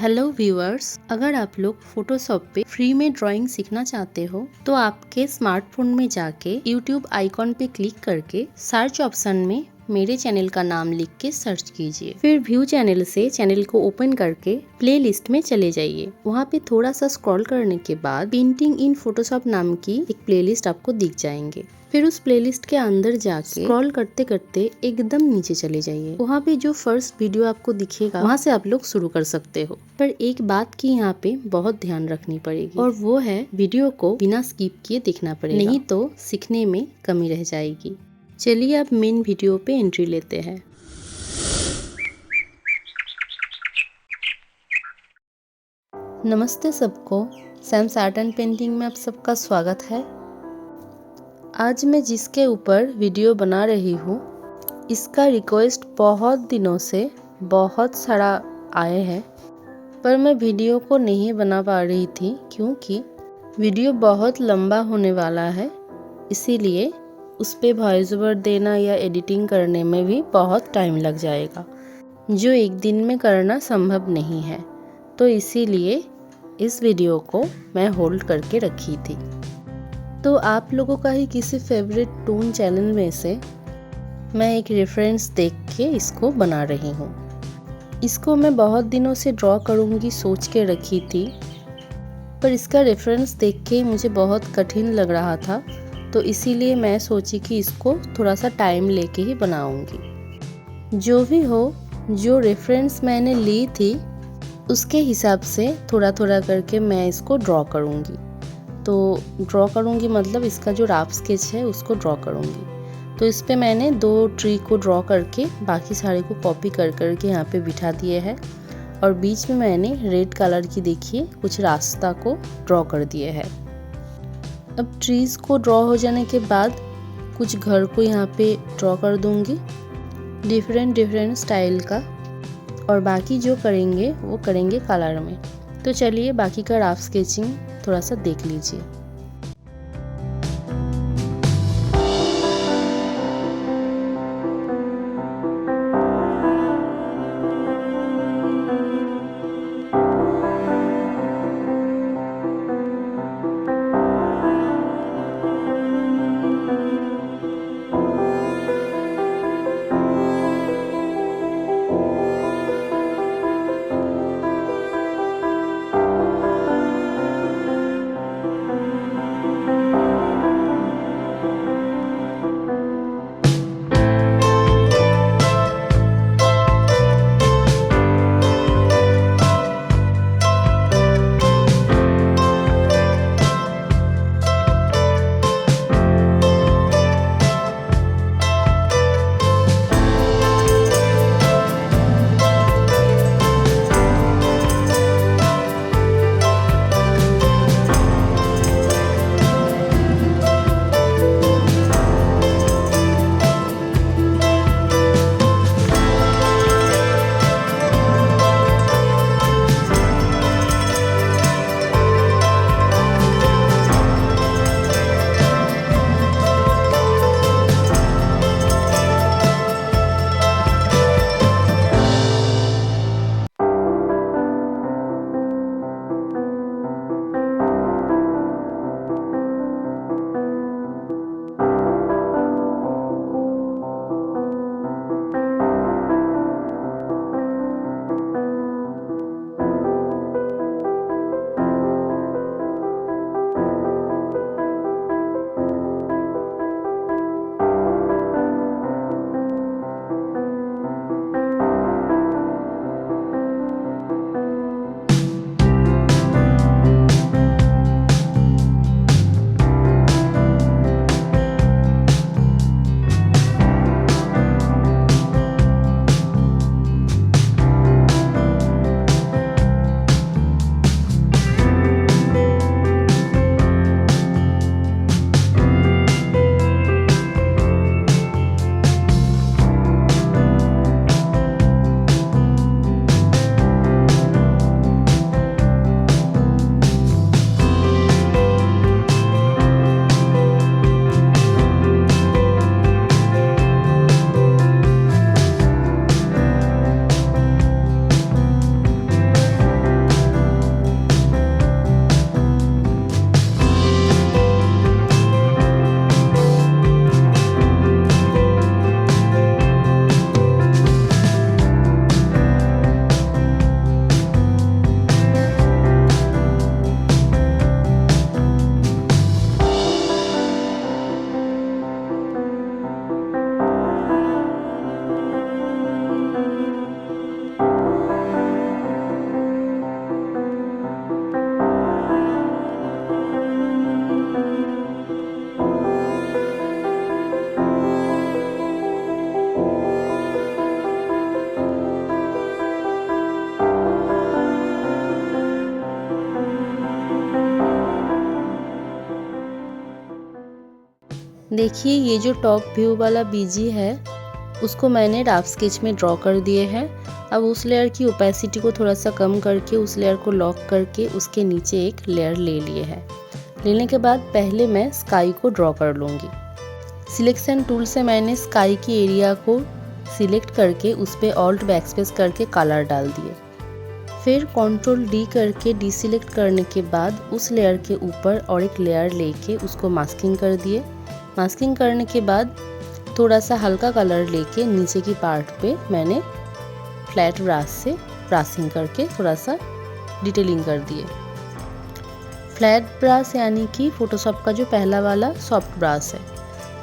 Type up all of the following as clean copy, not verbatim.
Hello viewers, अगर आप लोग फोटोशॉप पे फ्री में ड्राइंग सीखना चाहते हो तो आपके स्मार्टफोन में जाके यूट्यूब आइकॉन पे क्लिक करके सर्च ऑप्शन में मेरे चैनल का नाम लिख के सर्च कीजिए। फिर व्यू चैनल से चैनल को ओपन करके प्लेलिस्ट में चले जाइए। वहाँ पे थोड़ा सा स्क्रॉल करने के बाद पेंटिंग इन फोटोशॉप नाम की एक प्लेलिस्ट आपको दिख जाएंगे। फिर उस प्लेलिस्ट के अंदर जाके स्क्रॉल करते करते एकदम नीचे चले जाइए। वहाँ पे जो फर्स्ट वीडियो आपको दिखेगा वहाँ से आप लोग शुरू कर सकते हो। पर एक बात की यहाँ पे बहुत ध्यान रखनी पड़ेगी और वो है वीडियो को बिना स्किप किए देखना पड़ेगा, नहीं तो सीखने में कमी रह जाएगी। चलिए अब मेन वीडियो पे एंट्री लेते हैं। नमस्ते सबको, सैम्स आर्ट एंड पेंटिंग में आप सबका स्वागत है। आज मैं जिसके ऊपर वीडियो बना रही हूँ इसका रिक्वेस्ट बहुत दिनों से बहुत सारा आए हैं, पर मैं वीडियो को नहीं बना पा रही थी क्योंकि वीडियो बहुत लंबा होने वाला है। इसीलिए उस पे वॉइस ओवर देना या एडिटिंग करने में भी बहुत टाइम लग जाएगा, जो एक दिन में करना संभव नहीं है। तो इसीलिए इस वीडियो को मैं होल्ड करके रखी थी। तो आप लोगों का ही किसी फेवरेट टून चैनल में से मैं एक रेफरेंस देख के इसको बना रही हूँ। इसको मैं बहुत दिनों से ड्रॉ करूँगी सोच के रखी थी, पर इसका रेफरेंस देख के मुझे बहुत कठिन लग रहा था, तो इसीलिए मैं सोची कि इसको थोड़ा सा टाइम लेके ही बनाऊंगी। जो भी हो, जो रेफरेंस मैंने ली थी उसके हिसाब से थोड़ा थोड़ा करके मैं इसको ड्रॉ करूंगी। तो ड्रॉ करूंगी मतलब इसका जो रफ स्केच है उसको ड्रॉ करूंगी। तो इस पे मैंने 2 ट्री को ड्रॉ करके बाकी सारे को कॉपी कर करके यहाँ पे बिठा दिए है और बीच में मैंने रेड कलर की देखिए कुछ रास्ता को ड्रॉ कर दिए है। अब ट्रीज को ड्रॉ हो जाने के बाद कुछ घर को यहाँ पे ड्रॉ कर दूंगी डिफरेंट स्टाइल का, और बाकी जो करेंगे वो करेंगे कलर में। तो चलिए बाकी का रफ स्केचिंग थोड़ा सा देख लीजिए। देखिए ये जो टॉप व्यू वाला बीजी है उसको मैंने रफ स्केच में ड्रॉ कर दिए हैं। अब उस लेयर की ओपेसिटी को थोड़ा सा कम करके उस लेयर को लॉक करके उसके नीचे एक लेयर ले लिए है। लेने के बाद पहले मैं स्काई को ड्रॉ कर लूँगी। सिलेक्शन टूल से मैंने स्काई की एरिया को सिलेक्ट करके उस पर ऑल्ट बैकस्पेस करके कलर डाल दिए। फिर कंट्रोल डी करके डीसिलेक्ट करने के बाद उस लेयर के ऊपर और एक लेयर लेके उसको मास्किंग कर दिए। मास्किंग करने के बाद थोड़ा सा हल्का कलर लेके नीचे की पार्ट पे मैंने फ्लैट ब्रश से ब्रशिंग करके थोड़ा सा डिटेलिंग कर दिए। फ्लैट ब्रश यानी कि फोटोशॉप का जो पहला वाला सॉफ्ट ब्रश है,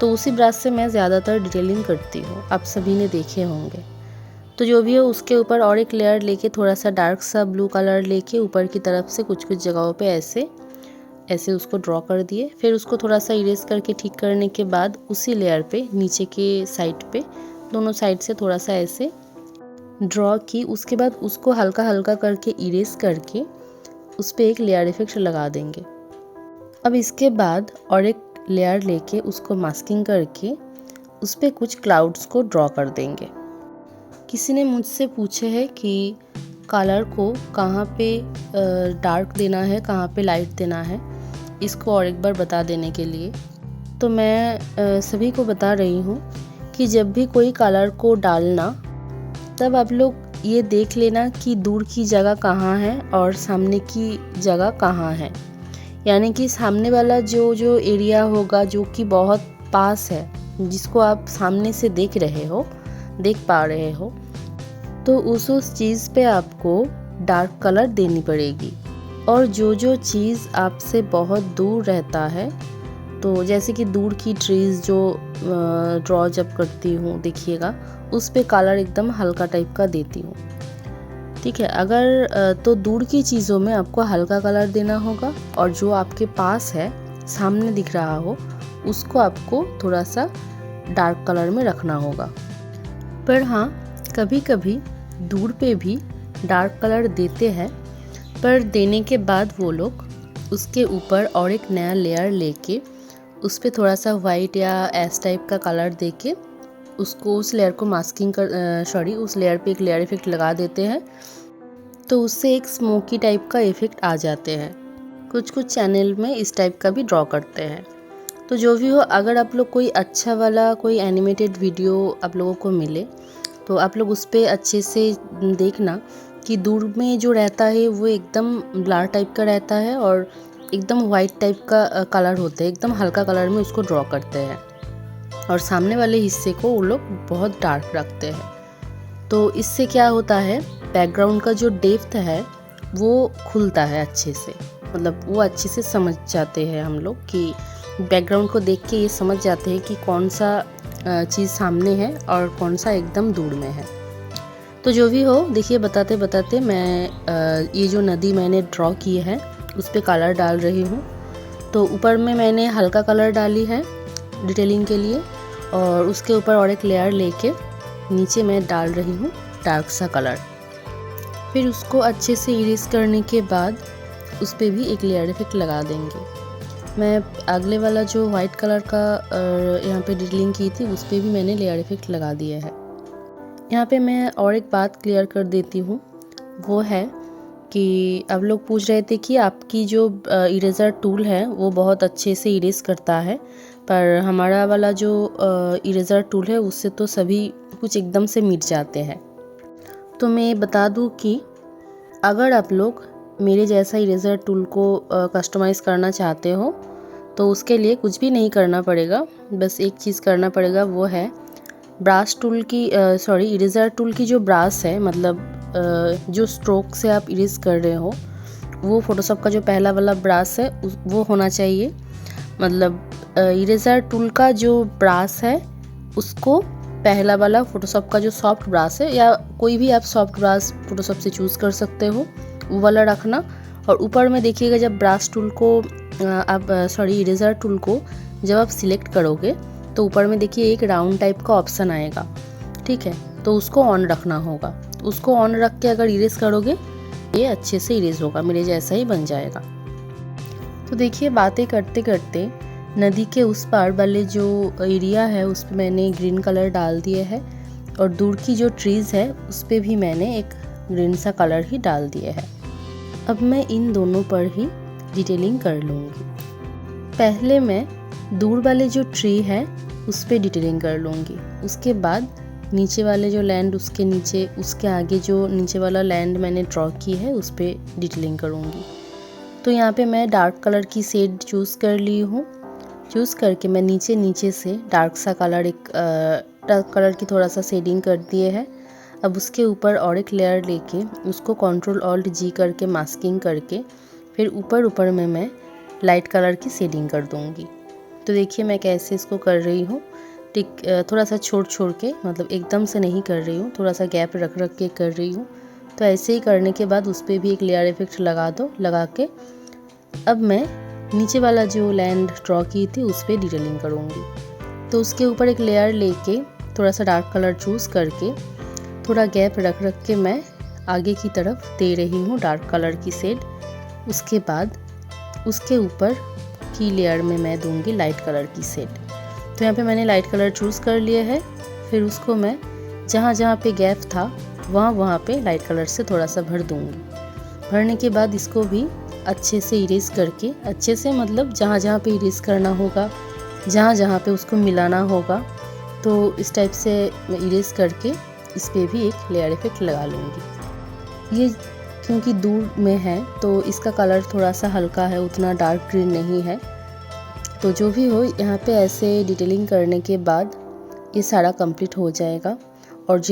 तो उसी ब्रश से मैं ज़्यादातर डिटेलिंग करती हूँ, आप सभी ने देखे होंगे। तो जो भी हो उसके ऊपर और एक लेयर लेके थोड़ा सा डार्क सा ब्लू कलर लेके ऊपर की तरफ से कुछ कुछ जगहों पे ऐसे उसको ड्रॉ कर दिए। फिर उसको थोड़ा सा इरेज करके ठीक करने के बाद उसी लेयर पे नीचे के साइड पे दोनों साइड से थोड़ा सा ऐसे ड्रॉ की। उसके बाद उसको हल्का हल्का करके इरेज करके उस पर एक लेयर इफेक्ट लगा देंगे। अब इसके बाद और एक लेयर लेके उसको मास्किंग करके उस पर कुछ क्लाउड्स को ड्रॉ कर देंगे। किसी ने मुझसे पूछे है कि कलर को कहाँ पे डार्क देना है, कहाँ पे लाइट देना है, इसको और एक बार बता देने के लिए तो मैं सभी को बता रही हूँ कि जब भी कोई कलर को डालना तब आप लोग ये देख लेना कि दूर की जगह कहाँ है और सामने की जगह कहाँ है। यानी कि सामने वाला जो एरिया होगा जो कि बहुत पास है, जिसको आप सामने से देख पा रहे हो, तो उस चीज़ पे आपको डार्क कलर देनी पड़ेगी। और जो चीज़ आपसे बहुत दूर रहता है, तो जैसे कि दूर की ट्रीज़ जो ड्रॉ जब करती हूँ देखिएगा, उस पे कलर एकदम हल्का टाइप का देती हूँ। ठीक है, अगर तो दूर की चीज़ों में आपको हल्का कलर देना होगा और जो आपके पास है सामने दिख रहा हो उसको आपको थोड़ा सा डार्क कलर में रखना होगा। पर हाँ, कभी कभी दूर पे भी डार्क कलर देते हैं, पर देने के बाद वो लोग उसके ऊपर और एक नया लेयर लेके उस पर थोड़ा सा वाइट या एस टाइप का कलर देके उसको उस लेयर को उस लेयर पे एक लेयर इफेक्ट लगा देते हैं, तो उससे एक स्मोकी टाइप का इफेक्ट आ जाते हैं। कुछ चैनल में इस टाइप का भी ड्रॉ करते हैं। तो जो भी हो, अगर आप लोग कोई अच्छा वाला कोई एनिमेटेड वीडियो आप लोगों को मिले तो आप लोग उस पर अच्छे से देखना कि दूर में जो रहता है वो एकदम ब्लर टाइप का रहता है और एकदम वाइट टाइप का कलर होता है, एकदम हल्का कलर में उसको ड्रॉ करते हैं और सामने वाले हिस्से को वो लोग बहुत डार्क रखते हैं। तो इससे क्या होता है, बैकग्राउंड का जो डेप्थ है वो खुलता है अच्छे से, मतलब वो अच्छे से समझ जाते हैं हम लोग कि बैकग्राउंड को देख के ये समझ जाते हैं कि कौन सा चीज़ सामने है और कौन सा एकदम दूर में है। तो जो भी हो, देखिए बताते बताते मैं ये जो नदी मैंने ड्रॉ की है उस पर कलर डाल रही हूँ। तो ऊपर में मैंने हल्का कलर डाली है डिटेलिंग के लिए और उसके ऊपर और एक लेयर लेके नीचे मैं डाल रही हूँ डार्क सा कलर। फिर उसको अच्छे से इरेज करने के बाद उस पर भी एक लेयर इफेक्ट लगा देंगे। मैं अगले वाला जो वाइट कलर का यहाँ पे डिटेलिंग की थी उस पर भी मैंने लेयर इफेक्ट लगा दिया है। यहाँ पे मैं और एक बात क्लियर कर देती हूँ, वो है कि अब लोग पूछ रहे थे कि आपकी जो इरेज़र टूल है वो बहुत अच्छे से इरेज करता है, पर हमारा वाला जो इरेज़र टूल है उससे तो सभी कुछ एकदम से मिट जाते हैं। तो मैं बता दूँ कि अगर आप लोग मेरे जैसा इरेज़र टूल को कस्टमाइज़ करना चाहते हो तो उसके लिए कुछ भी नहीं करना पड़ेगा, बस एक चीज़ करना पड़ेगा, वो है ब्रश टूल की इरेज़र टूल की जो ब्रश है, मतलब जो स्ट्रोक से आप इरेज कर रहे हो वो फोटोशॉप का जो पहला वाला ब्रश है वो होना चाहिए। मतलब इरेज़र टूल का जो ब्रश है उसको पहला वाला फोटोशॉप का जो सॉफ्ट ब्रश है, या कोई भी आप सॉफ्ट ब्रश फोटोशॉप से चूज़ कर सकते हो, वो वाला रखना। और ऊपर में देखिएगा जब ब्रश टूल को इरेज़र टूल को जब आप सिलेक्ट करोगे तो ऊपर में देखिए एक राउंड टाइप का ऑप्शन आएगा, ठीक है, तो उसको ऑन रखना होगा। उसको ऑन रख के अगर इरेज करोगे ये अच्छे से इरेज होगा, मेरे जैसा ही बन जाएगा। तो देखिए बातें करते करते नदी के उस पार वाले जो एरिया है उस पर मैंने ग्रीन कलर डाल दिए है और दूर की जो ट्रीज़ है उस पर भी मैंने एक ग्रीन सा कलर ही डाल दिया है। अब मैं इन दोनों पर ही डिटेलिंग कर लूँगी। पहले मैं दूर वाले जो ट्री है उस पर डिटेलिंग कर लूँगी, उसके बाद नीचे वाले जो लैंड उसके नीचे उसके आगे जो नीचे वाला लैंड मैंने ड्रॉ की है उस पर डिटेलिंग करूँगी। तो यहाँ पे मैं डार्क कलर की शेड चूज़ कर ली हूँ। चूज़ करके मैं नीचे से डार्क सा कलर डार्क कलर की थोड़ा सा शेडिंग कर दिए है। अब उसके ऊपर और एक लेयर लेके उसको Ctrl+Alt+G करके मास्किंग करके फिर ऊपर में मैं लाइट कलर की शेडिंग कर दूँगी। तो देखिए मैं कैसे इसको कर रही हूँ, थोड़ा सा छोड़ के, मतलब एकदम से नहीं कर रही हूँ, थोड़ा सा गैप रख के कर रही हूँ। तो ऐसे ही करने के बाद उस पर भी एक लेयर इफेक्ट लगा दो। लगा के अब मैं नीचे वाला जो लैंड ड्रॉ की थी उस पर डिटेलिंग करूँगी। तो उसके ऊपर एक लेयर लेके थोड़ा सा डार्क कलर चूज़ करके थोड़ा गैप रख के मैं आगे की तरफ दे रही हूँ डार्क कलर की शेड। उसके बाद उसके ऊपर की लेयर में मैं दूंगी लाइट कलर की शेड। तो यहाँ पे मैंने लाइट कलर चूज़ कर लिया है। फिर उसको मैं जहाँ पे गैप था वहाँ पे लाइट कलर से थोड़ा सा भर दूंगी। भरने के बाद इसको भी अच्छे से इरेज करके, अच्छे से मतलब जहाँ पे इरेज करना होगा, जहाँ पे उसको मिलाना होगा, तो इस टाइप से मैं इरेज करके इस पर भी एक लेयर इफेक्ट लगा लूँगी। ये क्योंकि दूर में है तो इसका कलर थोड़ा सा हल्का है, उतना डार्क ग्रीन नहीं है। तो जो भी हो, यहाँ पे ऐसे डिटेलिंग करने के बाद ये सारा कंप्लीट हो जाएगा। और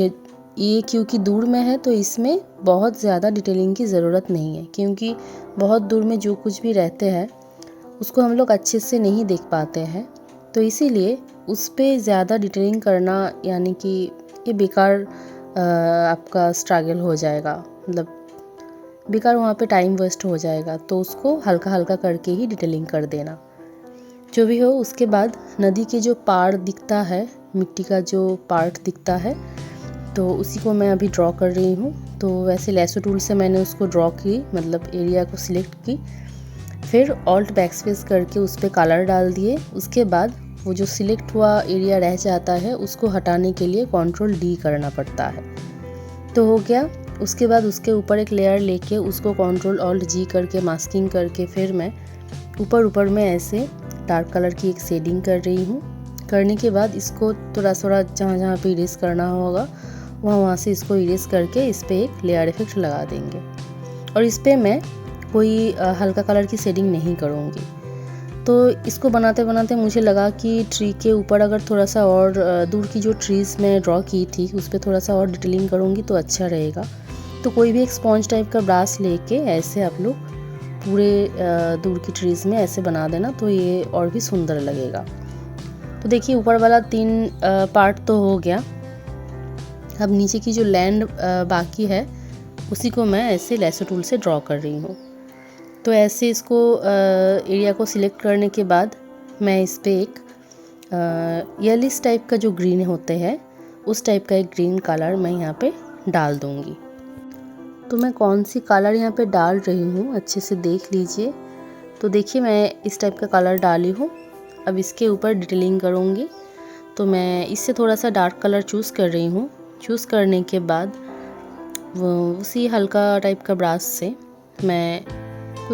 ये क्योंकि दूर में है तो इसमें बहुत ज़्यादा डिटेलिंग की ज़रूरत नहीं है, क्योंकि बहुत दूर में जो कुछ भी रहते हैं उसको हम लोग अच्छे से नहीं देख पाते हैं। तो इसीलिए उस पर ज़्यादा डिटेलिंग करना यानी कि ये बेकार आपका स्ट्रगल हो जाएगा, मतलब बेकार वहाँ पे टाइम वेस्ट हो जाएगा। तो उसको हल्का करके ही डिटेलिंग कर देना। जो भी हो, उसके बाद नदी के जो पार दिखता है, मिट्टी का जो पार्ट दिखता है, तो उसी को मैं अभी ड्रॉ कर रही हूँ। तो वैसे लेसो टूल से मैंने उसको ड्रॉ की, मतलब एरिया को सिलेक्ट की। फिर ऑल्ट बैकस्पेस करके उस पर कलर डाल दिए। उसके बाद वो जो सिलेक्ट हुआ एरिया रह जाता है उसको हटाने के लिए Ctrl+D करना पड़ता है। तो हो गया। उसके बाद उसके ऊपर एक लेयर लेके उसको Ctrl+Alt+G करके मास्किंग करके फिर मैं ऊपर में ऐसे डार्क कलर की एक शेडिंग कर रही हूँ। करने के बाद इसको थोड़ा जहाँ पे इरेज करना होगा वहाँ से इसको इरेज करके इस पर एक लेयर इफेक्ट लगा देंगे। और इस पर मैं कोई हल्का कलर की शेडिंग नहीं करूँगी। तो इसको बनाते मुझे लगा कि ट्री के ऊपर अगर थोड़ा सा और दूर की जो ट्रीज़ मैं ड्रॉ की थी उस पर थोड़ा सा और डिटेलिंग करूँगी तो अच्छा रहेगा। तो कोई भी एक स्पॉन्ज टाइप का ब्रश लेके ऐसे आप लोग पूरे दूर की ट्रीज़ में ऐसे बना देना, तो ये और भी सुंदर लगेगा। तो देखिए ऊपर वाला 3 पार्ट तो हो गया। अब नीचे की जो लैंड बाकी है उसी को मैं ऐसे लेसो टूल से ड्रॉ कर रही हूँ। तो ऐसे इसको एरिया को सिलेक्ट करने के बाद मैं इस पर एक येलिश टाइप का जो ग्रीन होते हैं उस टाइप का एक ग्रीन कलर मैं यहाँ पे डाल दूँगी। तो मैं कौन सी कलर यहाँ पे डाल रही हूँ अच्छे से देख लीजिए। तो देखिए मैं इस टाइप का कलर डाली हूँ। अब इसके ऊपर डिटेलिंग करूँगी। तो मैं इससे थोड़ा सा डार्क कलर चूज़ कर रही हूँ। चूज़ करने के बाद उसी हल्का टाइप का ब्रश से मैं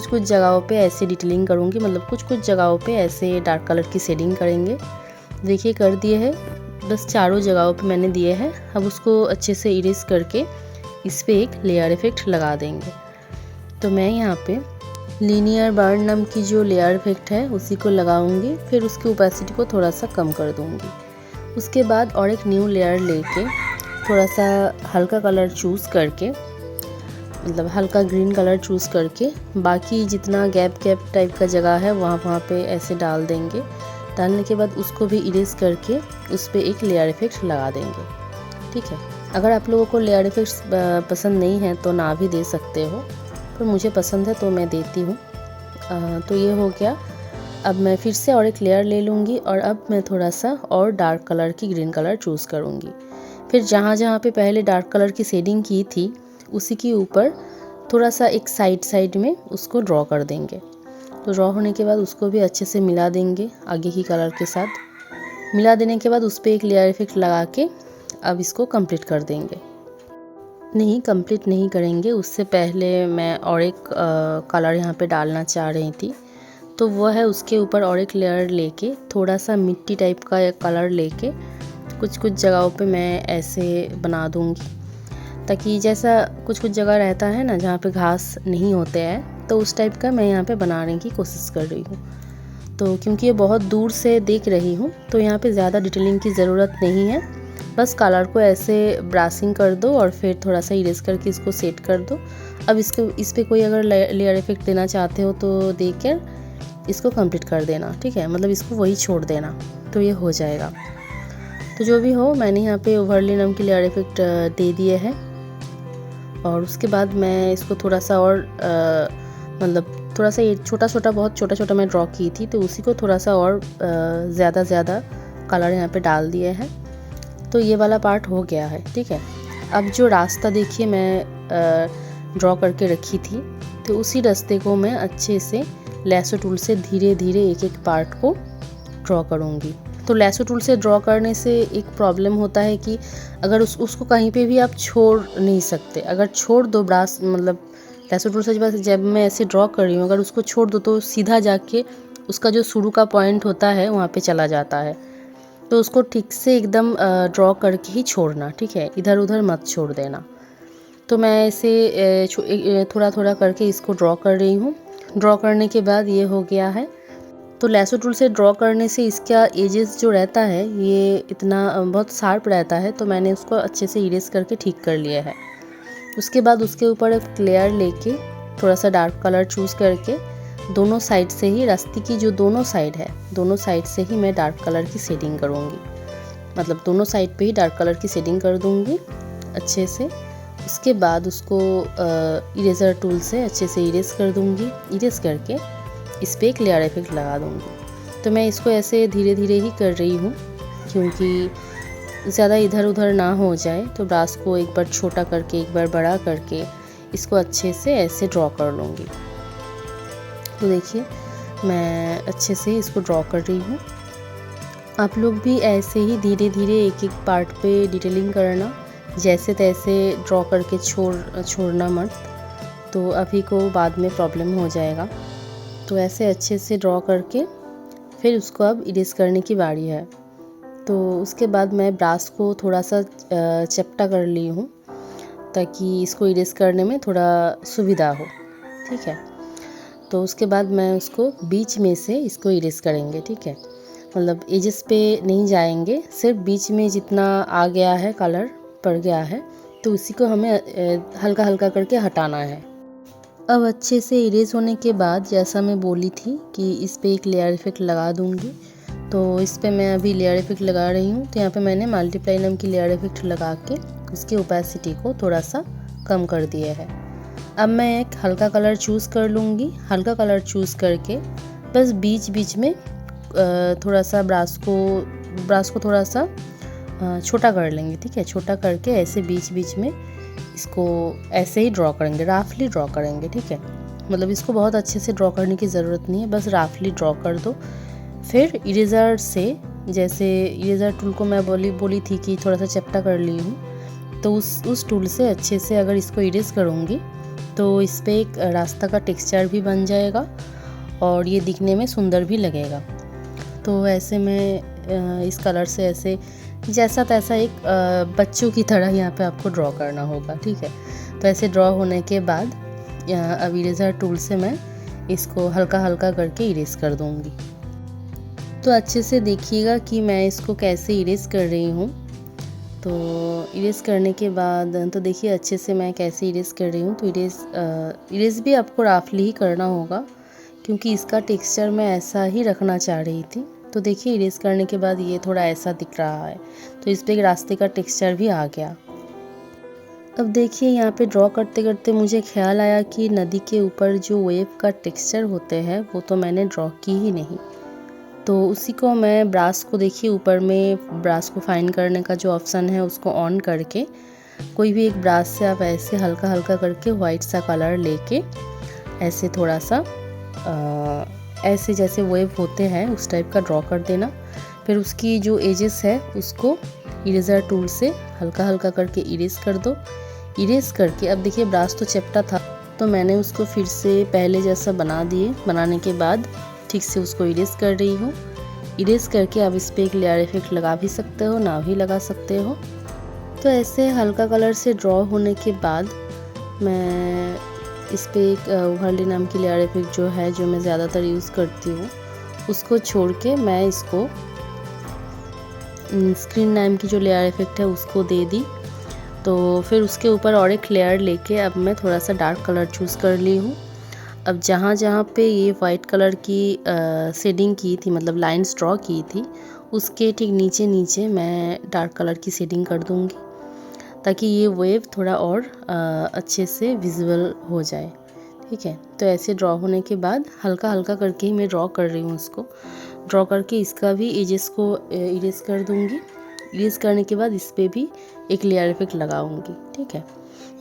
कुछ जगहों पे ऐसे डिटेलिंग करूँगी, मतलब कुछ जगहों पे ऐसे डार्क कलर की शेडिंग करेंगे। देखिए कर दिए है, बस चारों जगहों पे मैंने दिए हैं। अब उसको अच्छे से इरेज करके इस पे एक लेयर इफेक्ट लगा देंगे। तो मैं यहाँ पे लीनियर बर्न नाम की जो लेयर इफेक्ट है उसी को लगाऊंगी। फिर उसकी ओपेसिटी को थोड़ा सा कम कर दूंगी। उसके बाद और एक न्यू लेयर लेके थोड़ा सा हल्का कलर चूज़ करके, मतलब हल्का ग्रीन कलर चूज़ करके बाकी जितना गैप टाइप का जगह है वहाँ पे ऐसे डाल देंगे। डालने के बाद उसको भी इरेज करके उस पर एक लेयर इफेक्ट लगा देंगे। ठीक है, अगर आप लोगों को लेयर इफेक्ट्स पसंद नहीं है तो ना भी दे सकते हो, पर मुझे पसंद है तो मैं देती हूँ। तो ये हो गया। अब मैं फिर से और एक लेयर ले लूँगी और अब मैं थोड़ा सा और डार्क कलर की ग्रीन कलर चूज़ करूँगी। फिर जहाँ पे पहले डार्क कलर की शेडिंग की थी उसी के ऊपर थोड़ा सा एक साइड में उसको ड्रॉ कर देंगे। तो ड्रॉ होने के बाद उसको भी अच्छे से मिला देंगे आगे की कलर के साथ। मिला देने के बाद उस पर एक लेयर इफेक्ट लगा के अब इसको कंप्लीट कर देंगे। नहीं, कंप्लीट नहीं करेंगे, उससे पहले मैं और एक कलर यहाँ पे डालना चाह रही थी। तो वो है उसके ऊपर और एक लेयर लेके थोड़ा सा मिट्टी टाइप का एक कलर लेके कुछ जगहों पे मैं ऐसे बना दूँगी, ताकि जैसा कुछ जगह रहता है ना जहाँ पे घास नहीं होते हैं, तो उस टाइप का मैं यहाँ पे बनाने की कोशिश कर रही हूँ। तो क्योंकि ये बहुत दूर से देख रही हूँ तो यहाँ पे ज़्यादा डिटेलिंग की ज़रूरत नहीं है। बस कलर को ऐसे ब्रासिंग कर दो और फिर थोड़ा सा इरेज करके इसको सेट कर दो। अब इस पर कोई अगर लेयर इफेक्ट देना चाहते हो तो देकर इसको कंप्लीट कर देना, ठीक है, मतलब इसको वही छोड़ देना तो ये हो जाएगा। तो जो भी हो, मैंने यहाँ पे ओवरले नाम की लेयर इफेक्ट दे दिए है। और उसके बाद मैं इसको थोड़ा सा और मतलब थोड़ा सा ये छोटा बहुत छोटा मैं ड्रॉ की थी, तो उसी को थोड़ा सा और ज़्यादा कलर यहाँ पे डाल दिए हैं। तो ये वाला पार्ट हो गया है, ठीक है। अब जो रास्ता देखिए मैं ड्रॉ करके रखी थी, तो उसी रास्ते को मैं अच्छे से लैसो टूल से धीरे धीरे एक पार्ट को ड्रॉ करूँगी। तो लैसो टूल से ड्रॉ करने से एक प्रॉब्लम होता है कि अगर उसको कहीं पे भी आप छोड़ नहीं सकते। अगर छोड़ दो ब्रश, मतलब लैसो टूल से जब मैं ऐसे ड्रॉ कर रही हूँ, अगर उसको छोड़ दो तो सीधा जाके उसका जो शुरू का पॉइंट होता है वहाँ पे चला जाता है। तो उसको ठीक से एकदम ड्रॉ करके ही छोड़ना, ठीक है, इधर उधर मत छोड़ देना। तो मैं ऐसे थोड़ा करके इसको ड्रॉ कर रही हूँ। ड्रॉ करने के बाद ये हो गया है। तो लैसो टूल से ड्रॉ करने से इसका एजेस जो रहता है ये इतना बहुत शार्प रहता है, तो मैंने उसको अच्छे से इरेज करके ठीक कर लिया है। उसके बाद उसके ऊपर एक लेयर लेके थोड़ा सा डार्क कलर चूज़ करके दोनों साइड से ही, रास्ते की जो दोनों साइड है, दोनों साइड से ही मैं डार्क कलर की शेडिंग करूँगी। मतलब दोनों साइड पे ही डार्क कलर की शेडिंग कर दूँगी अच्छे से। उसके बाद उसको इरेज़र टूल से अच्छे से इरेज कर दूँगी। इरेज करके इस पर एक लेयर इफेक्ट लगा दूँगी। तो मैं इसको ऐसे धीरे धीरे ही कर रही हूँ, क्योंकि ज़्यादा इधर उधर ना हो जाए। तो ब्रश को एक बार छोटा करके एक बार बड़ा करके इसको अच्छे से ऐसे ड्रॉ कर लूँगी। तो देखिए मैं अच्छे से इसको ड्रॉ कर रही हूँ। आप लोग भी ऐसे ही धीरे धीरे एक पार्ट पे डिटेलिंग करना, जैसे तैसे ड्रॉ करके छोड़ना मत, तो अभी को बाद में प्रॉब्लम हो जाएगा। तो ऐसे अच्छे से ड्रॉ करके फिर उसको अब इरेज करने की बारी है। तो उसके बाद मैं ब्रश को थोड़ा सा चपटा कर ली हूँ, ताकि इसको इरेज करने में थोड़ा सुविधा हो, ठीक है। तो उसके बाद मैं उसको बीच में से इसको इरेज करेंगे, ठीक है, मतलब एजेस पे नहीं जाएंगे, सिर्फ बीच में जितना आ गया है कलर पड़ गया है तो उसी को हमें हल्का हल्का करके हटाना है। अब अच्छे से इरेज होने के बाद जैसा मैं बोली थी कि इस पे एक लेयर इफेक्ट लगा दूंगी, तो इस पे मैं अभी लेयर इफेक्ट लगा रही हूँ। तो यहाँ पे मैंने मल्टीप्लाई नाम की लेयर इफेक्ट लगा के उसकी ओपेसिटी को थोड़ा सा कम कर दिया है। अब मैं एक हल्का कलर चूज़ कर लूँगी। हल्का कलर चूज़ करके बस बीच बीच में थोड़ा सा ब्रश को थोड़ा सा छोटा कर लेंगे, ठीक है। छोटा करके ऐसे बीच बीच में इसको ऐसे ही ड्रॉ करेंगे, राफली ड्रॉ करेंगे, ठीक है। मतलब इसको बहुत अच्छे से ड्रॉ करने की ज़रूरत नहीं है, बस राफली ड्रॉ कर दो। फिर इरेज़र से, जैसे इरेज़र टूल को मैं बोली थी कि थोड़ा सा चपटा कर ली हूँ, तो उस टूल से अच्छे से अगर इसको इरेज करूँगी तो इस पर एक रास्ता का टेक्सचर भी बन जाएगा और ये दिखने में सुंदर भी लगेगा। तो ऐसे में इस कलर से ऐसे जैसा तैसा एक बच्चों की तरह यहाँ पे आपको ड्रॉ करना होगा, ठीक है। तो ऐसे ड्रॉ होने के बाद अब इरेज़र टूल से मैं इसको हल्का हल्का करके इरेज कर दूँगी। तो अच्छे से देखिएगा कि मैं इसको कैसे इरेज कर रही हूँ। तो इरेज करने के बाद तो देखिए अच्छे से मैं कैसे इरेज कर रही हूँ। तो इरेज भी आपको राफली ही करना होगा, क्योंकि इसका टेक्सचर मैं ऐसा ही रखना चाह रही थी। तो देखिए इरेज करने के बाद ये थोड़ा ऐसा दिख रहा है, तो इस पर एक रास्ते का टेक्सचर भी आ गया। अब देखिए यहाँ पे ड्रॉ करते करते मुझे ख्याल आया कि नदी के ऊपर जो वेव का टेक्सचर होते हैं वो तो मैंने ड्रॉ की ही नहीं। तो उसी को मैं ब्रश को, देखिए ऊपर में ब्रश को फाइन करने का जो ऑप्शन है उसको ऑन करके कोई भी एक ब्रश से आप ऐसे हल्का हल्का करके वाइट सा कलर लेके ऐसे थोड़ा सा ऐसे जैसे वेव होते हैं उस टाइप का ड्रॉ कर देना। फिर उसकी जो एजेस है उसको इरेजर टूल से हल्का हल्का करके इरेज कर दो। इरेज करके अब देखिए ब्रश तो चपटा था तो मैंने उसको फिर से पहले जैसा बना दिए। बनाने के बाद ठीक से उसको इरेज कर रही हूँ। इरेज करके अब इस पर एक लेयर इफेक्ट लगा भी सकते हो, ना भी लगा सकते हो। तो ऐसे हल्का कलर से ड्रॉ होने के बाद मैं इस पर एक वर्ली नाम की लेयर इफेक्ट जो है, जो मैं ज़्यादातर यूज़ करती हूँ, उसको छोड़ के मैं इसको स्क्रीन नाम की जो लेयर इफेक्ट है उसको दे दी। तो फिर उसके ऊपर और एक लेयर लेके अब मैं थोड़ा सा डार्क कलर चूज़ कर ली हूँ। अब जहाँ जहाँ पे ये वाइट कलर की शेडिंग की थी, मतलब लाइंस ड्रॉ की थी, उसके ठीक नीचे नीचे मैं डार्क कलर की शेडिंग कर दूँगी ताकि ये वेव थोड़ा और अच्छे से विजुअल हो जाए। ठीक है, तो ऐसे ड्रॉ होने के बाद हल्का हल्का करके ही मैं ड्रॉ कर रही हूँ उसको। ड्रॉ करके इसका भी एजेस को इरेज कर दूँगी। इरेज करने के बाद इस पर भी एक लेयर इफेक्ट लगाऊंगी। ठीक है,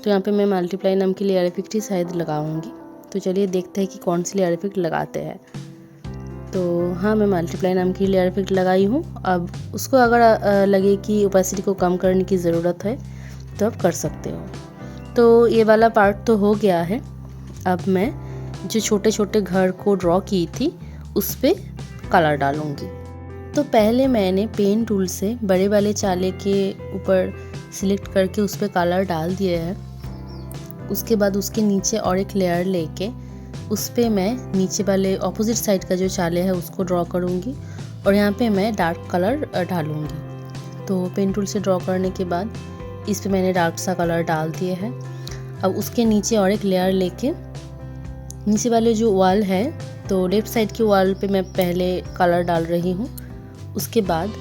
तो यहाँ पे मैं मल्टीप्लाई नाम की लेयर इफेक्ट ही शायद लगाऊंगी। तो चलिए देखते हैं कि कौन सी लेयर इफेक्ट लगाते हैं। तो हाँ, मैं मल्टीप्लाई नाम की लेयर इफेक्ट लगाई हूँ। अब उसको अगर लगे कि ओपेसिटी को कम करने की ज़रूरत है तो आप कर सकते हो। तो ये वाला पार्ट तो हो गया है। अब मैं जो छोटे छोटे घर को ड्रॉ की थी उस पर कलर डालूँगी। तो पहले मैंने पेन टूल से बड़े वाले चाले के ऊपर सिलेक्ट करके उस पर कलर डाल दिया है। उसके बाद उसके नीचे और एक लेयर लेके उस पर मैं नीचे वाले ऑपोजिट साइड का जो चाले है उसको ड्रॉ करूँगी और यहाँ पे मैं डार्क कलर डालूँगी। तो पेन टूल से ड्रॉ करने के बाद इस पर मैंने डार्क सा कलर डाल दिया है। अब उसके नीचे और एक लेयर लेके नीचे वाले जो वॉल है, तो लेफ़्ट साइड की वॉल पे मैं पहले कलर डाल रही हूँ। उसके बाद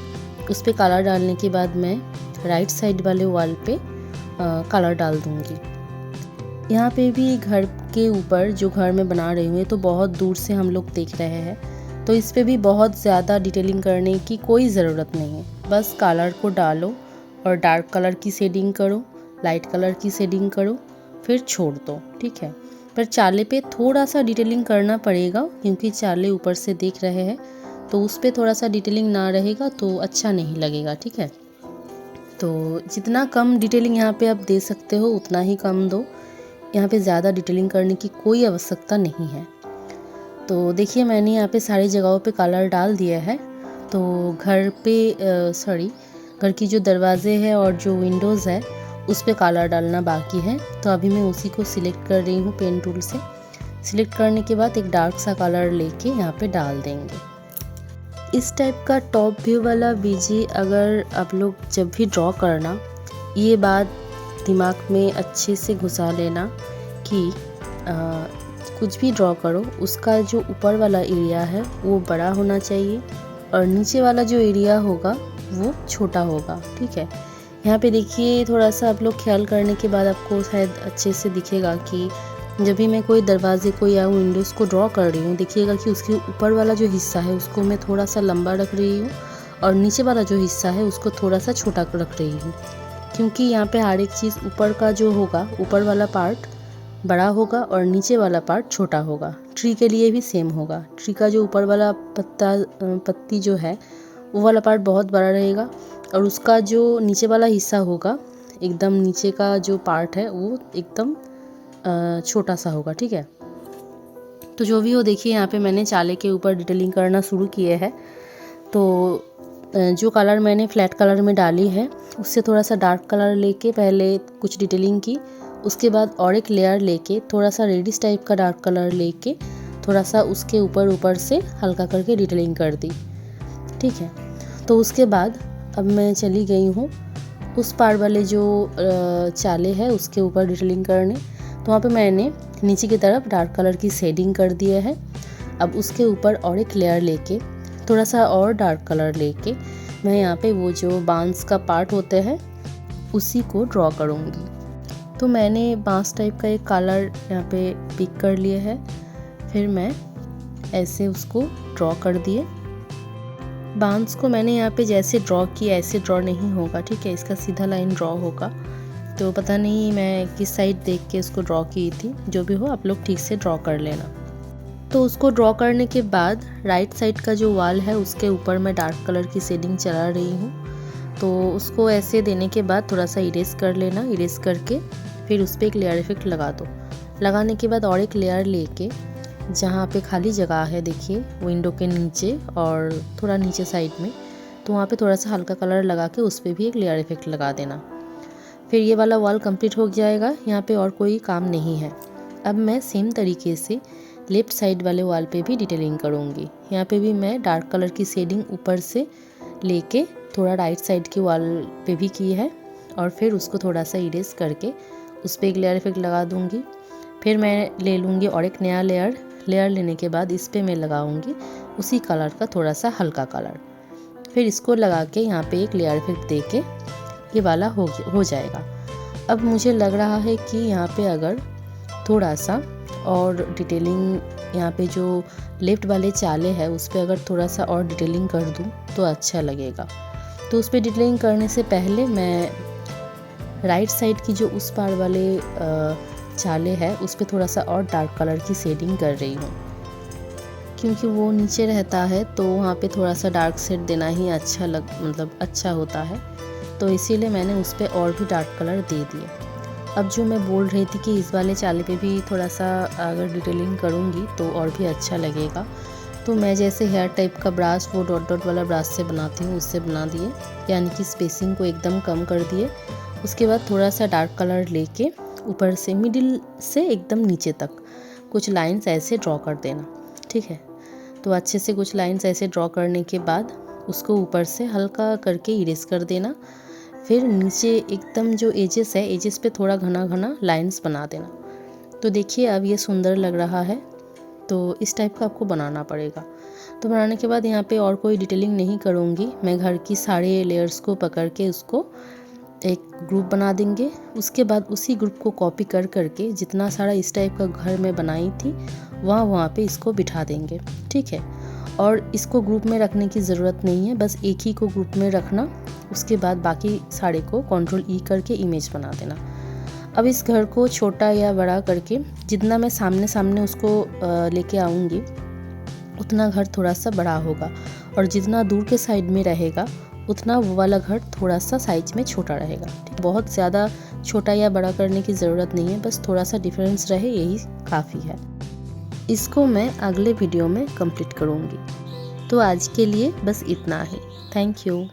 उस पर कलर डालने के बाद मैं राइट साइड वाले वॉल पे कलर डाल दूँगी। यहाँ पे भी घर के ऊपर जो घर मैं बना रही हूँ, तो बहुत दूर से हम लोग देख रहे हैं, तो इस पे भी बहुत ज़्यादा डिटेलिंग करने की कोई ज़रूरत नहीं है। बस कलर को डालो और डार्क कलर की शेडिंग करो, लाइट कलर की शेडिंग करो, फिर छोड़ दो। ठीक है, पर चाले पे थोड़ा सा डिटेलिंग करना पड़ेगा क्योंकि चाले ऊपर से देख रहे हैं, तो उस पर थोड़ा सा डिटेलिंग ना रहेगा तो अच्छा नहीं लगेगा। ठीक है, तो जितना कम डिटेलिंग यहाँ पे आप दे सकते हो उतना ही कम दो। यहाँ पे ज़्यादा डिटेलिंग करने की कोई आवश्यकता नहीं है। तो देखिए मैंने यहाँ पे सारी जगहों पे कलर डाल दिया है। तो घर की जो दरवाजे हैं और जो विंडोज़ है उस पे कलर डालना बाकी है। तो अभी मैं उसी को सिलेक्ट कर रही हूँ पेन टूल से। सिलेक्ट करने के बाद एक डार्क सा कलर लेके यहाँ पे डाल देंगे। इस टाइप का टॉप व्यू वाला बीजी अगर आप लोग जब भी ड्रॉ करना, ये बात दिमाग में अच्छे से घुसा लेना कि कुछ भी ड्रॉ करो उसका जो ऊपर वाला एरिया है वो बड़ा होना चाहिए और नीचे वाला जो एरिया होगा वो छोटा होगा। ठीक है, यहाँ पे देखिए थोड़ा सा आप लोग ख्याल करने के बाद आपको शायद अच्छे से दिखेगा कि जब भी मैं कोई दरवाजे को या विंडोज़ को ड्रॉ कर रही हूँ, देखिएगा कि उसके ऊपर वाला जो हिस्सा है उसको मैं थोड़ा सा लंबा रख रही हूँ और नीचे वाला जो हिस्सा है उसको थोड़ा सा छोटा रख रही हूँ, क्योंकि यहाँ पे हर एक चीज़ ऊपर का जो होगा, ऊपर वाला पार्ट बड़ा होगा और नीचे वाला पार्ट छोटा होगा। ट्री के लिए भी सेम होगा। ट्री का जो ऊपर वाला पत्ती जो है वो वाला पार्ट बहुत बड़ा रहेगा और उसका जो नीचे वाला हिस्सा होगा, एकदम नीचे का जो पार्ट है वो एकदम छोटा सा होगा। ठीक है, तो जो भी हो देखिए यहाँ पे मैंने चाले के ऊपर डिटेलिंग करना शुरू किए है। तो जो कलर मैंने फ्लैट कलर में डाली है उससे थोड़ा सा डार्क कलर लेके पहले कुछ डिटेलिंग की, उसके बाद और एक लेयर लेके थोड़ा सा रेडिश टाइप का डार्क कलर लेके थोड़ा सा उसके ऊपर से हल्का करके डिटेलिंग कर दी। ठीक है, तो उसके बाद अब मैं चली गई हूँ उस पार वाले जो चाले है उसके ऊपर डिटेलिंग करने। तो वहाँ पे मैंने नीचे की तरफ डार्क कलर की शेडिंग कर दिया है। अब उसके ऊपर और एक लेयर लेके थोड़ा सा और डार्क कलर लेके मैं यहाँ पे वो जो बांस का पार्ट होते हैं उसी को ड्रॉ करूँगी। तो मैंने बांस टाइप का एक कलर यहाँ पे पिक कर लिया है, फिर मैं ऐसे उसको ड्रॉ कर दिए। बांस को मैंने यहाँ पे जैसे ड्रॉ किया ऐसे ड्रॉ नहीं होगा। ठीक है, इसका सीधा लाइन ड्रॉ होगा। तो पता नहीं मैं किस साइड देख के इसको ड्रॉ की थी, जो भी हो आप लोग ठीक से ड्रॉ कर लेना। तो उसको ड्रॉ करने के बाद राइट साइड का जो वॉल है उसके ऊपर मैं डार्क कलर की शेडिंग चला रही हूँ। तो उसको ऐसे देने के बाद थोड़ा सा इरेज कर लेना। इरेज करके फिर उस पर एक लेयर इफेक्ट लगा दो। लगाने के बाद और एक लेयर लेके जहाँ पे खाली जगह है, देखिए विंडो के नीचे और थोड़ा नीचे साइड में, तो वहाँ पे थोड़ा सा हल्का कलर लगा के उस पर भी एक लेयर इफेक्ट लगा देना। फिर ये वाला वॉल कंप्लीट हो जाएगा। यहाँ पे और कोई काम नहीं है। अब मैं सेम तरीके से लेफ़्ट साइड वाले वॉल पे भी डिटेलिंग करूँगी। यहाँ पे भी मैं डार्क कलर की शेडिंग ऊपर से लेके थोड़ा राइट साइड की वॉल पे भी की है और फिर उसको थोड़ा सा इरेज करके उस पर एक लेयर इफेक्ट लगा दूँगी। फिर मैं ले लूँगी और एक नया लेयर लेने के बाद इस पर मैं लगाऊँगी उसी कलर का थोड़ा सा हल्का कलर। फिर इसको लगा के यहाँ पे एक लेयर इफेक्ट दे के ये वाला हो जाएगा। अब मुझे लग रहा है कि यहाँ पे अगर थोड़ा सा और डिटेलिंग यहाँ पे जो लेफ्ट वाले चाले हैं उस पर अगर थोड़ा सा और डिटेलिंग कर दूँ तो अच्छा लगेगा। तो उस पर डिटेलिंग करने से पहले मैं राइट साइड की जो उस पार वाले चाले हैं उस पर थोड़ा सा और डार्क कलर की शेडिंग कर रही हूँ, क्योंकि वो नीचे रहता है तो वहाँ पे थोड़ा सा डार्क शेड देना ही अच्छा होता है। तो इसीलिए मैंने उस पर और भी डार्क कलर दे दिए। अब जो मैं बोल रही थी कि इस वाले चाले पे भी थोड़ा सा अगर डिटेलिंग करूँगी तो और भी अच्छा लगेगा। तो मैं जैसे हेयर टाइप का ब्रश वो डॉट डॉट वाला ब्रश से बनाती हूँ उससे बना दिए, यानी कि स्पेसिंग को एकदम कम कर दिए। उसके बाद थोड़ा सा डार्क कलर लेके ऊपर से मिडिल से एकदम नीचे तक कुछ लाइन्स ऐसे ड्रॉ कर देना, ठीक है। तो अच्छे से कुछ लाइन्स ऐसे ड्रॉ करने के बाद उसको ऊपर से हल्का करके इरेज कर देना। फिर नीचे एकदम जो एजेस है, एजेस पे थोड़ा घना घना लाइंस बना देना। तो देखिए अब ये सुंदर लग रहा है। तो इस टाइप का आपको बनाना पड़ेगा। तो बनाने के बाद यहाँ पे और कोई डिटेलिंग नहीं करूँगी। मैं घर की सारे लेयर्स को पकड़ के उसको एक ग्रुप बना देंगे। उसके बाद उसी ग्रुप को कॉपी कर करके जितना सारा इस टाइप का घर में बनाई थी वहाँ पे इसको बिठा देंगे, ठीक है। और इसको ग्रुप में रखने की ज़रूरत नहीं है, बस एक ही को ग्रुप में रखना। उसके बाद बाकी सारे को Ctrl E करके इमेज बना देना। अब इस घर को छोटा या बड़ा करके जितना मैं सामने सामने उसको लेके आऊँगी उतना घर थोड़ा सा बड़ा होगा, और जितना दूर के साइड में रहेगा उतना वो वाला घर थोड़ा सा साइज में छोटा रहेगा। बहुत ज़्यादा छोटा या बड़ा करने की ज़रूरत नहीं है, बस थोड़ा सा डिफरेंस रहे यही काफ़ी है। इसको मैं अगले वीडियो में कंप्लीट करूँगी। तो आज के लिए बस इतना ही। Thank you.